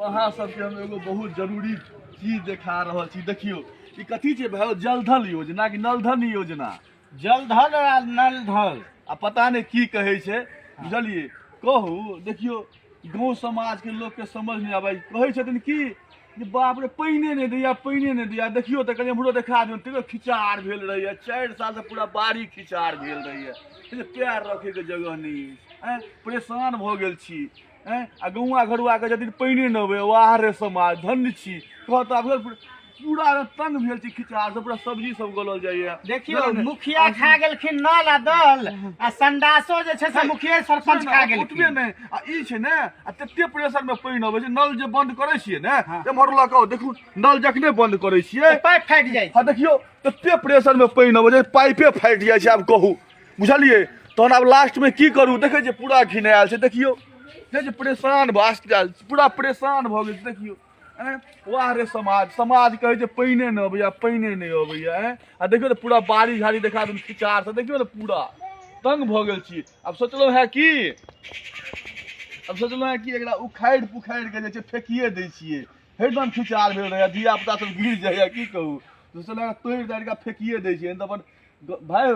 अहाँ सबके हम एगो बहुत जरूरी चीज देखा रहल छी। देखियो ई कथी छै भाई? जलधन योजना कि नलधन योजना? जलधन आ नलधन आ पता नहीं की कहे छै, बुझलिए? कहू देखियो गाँव समाज के लोग के समझ नहीं आबै, कहे छथिन कि जे बाप रे पाइने नहीं दैया, पाइने नहीं दैया। देखियो तो कनी हमरो देखा दियौ, तेरो खिचार भेल रही है, 4 साल से पूरा बाड़ी खिचार भेल रही है, पैर रखे के जगह नहीं है, परेशान भ गेल छी। आ गौआ घरुआ के यदि पाइने न अबै, वाह रे समाज धन्य छी। कहत आब पूरा तंग भेल छी खिचार से, पूरा सब्जी सब गलल जाइए। देखियो मुखिया खा गेलखिन नल आ दल आ संडासो जे छै से मुखिया सरपंच खा गेलखिन। उठबे नहीं आ ई छै ने, आ तते प्रेशर में पाइन अबै छै, नल जे बंद करे छियै ने, एमहर ल के देखू नल जखने बंद करे छियै पाइप फाटि जाइ छै। हां देखियो तते प्रेशर में पाइन अबै छै, पाइपे फाटि जाइ छै। आब कहू, बुझलिए? तहन आब लास्ट में की करू? देखे छै पूरा घिनायल छै। देखियो जे परेशान पूरा परेशान भ गेल। देखियो वाह रे समाज, समाज कहे छै पाइने न अबैया, पाइने नहीं अबैया। आ देखियो तो पूरा बाड़ी झाड़ी देखा दू खिचार से, देखियो तो पूरा तंग भ गेल छी। अब सोचलो है कि एकरा उखाड़ि पुखाड़ि के जे छै फेकिए दै छियै। एकदम खिचार भेल रहैया, धिया पुता सब गिर जाइया, की कहू? सोचलो तोड़ि दाड़ि के फेकिए दै छियै। तो अपन भाई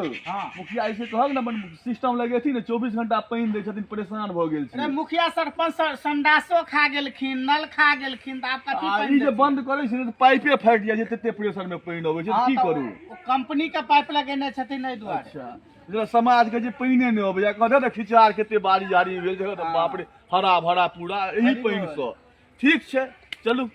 मुखिया ऐसे कहल ना, अपन सिस्टम लगेथिन ने, 24 घंटा पाइन दै छथिन, परेशान भ गेल छी। अरे मुखिया सरपंच संडासो खा गेलखिन, नल खा गेलखिन, त आब कथि पाइन? ई जे बंद करे छै त पाइपे फाटि जाइ छै, तते प्रेशर में पाइन अबै छै, की करू? कंपनी के पाइप लगेने छथिन एहि दुआरे। अच्छा जेना समाज के जे पाइने नहीं अबैया, कहते ना खिचार केते बाड़ी झाड़ी भेल, देखो त बाप रे हरा भरा पूरा यही पाइन से। ठीक छै, चलू।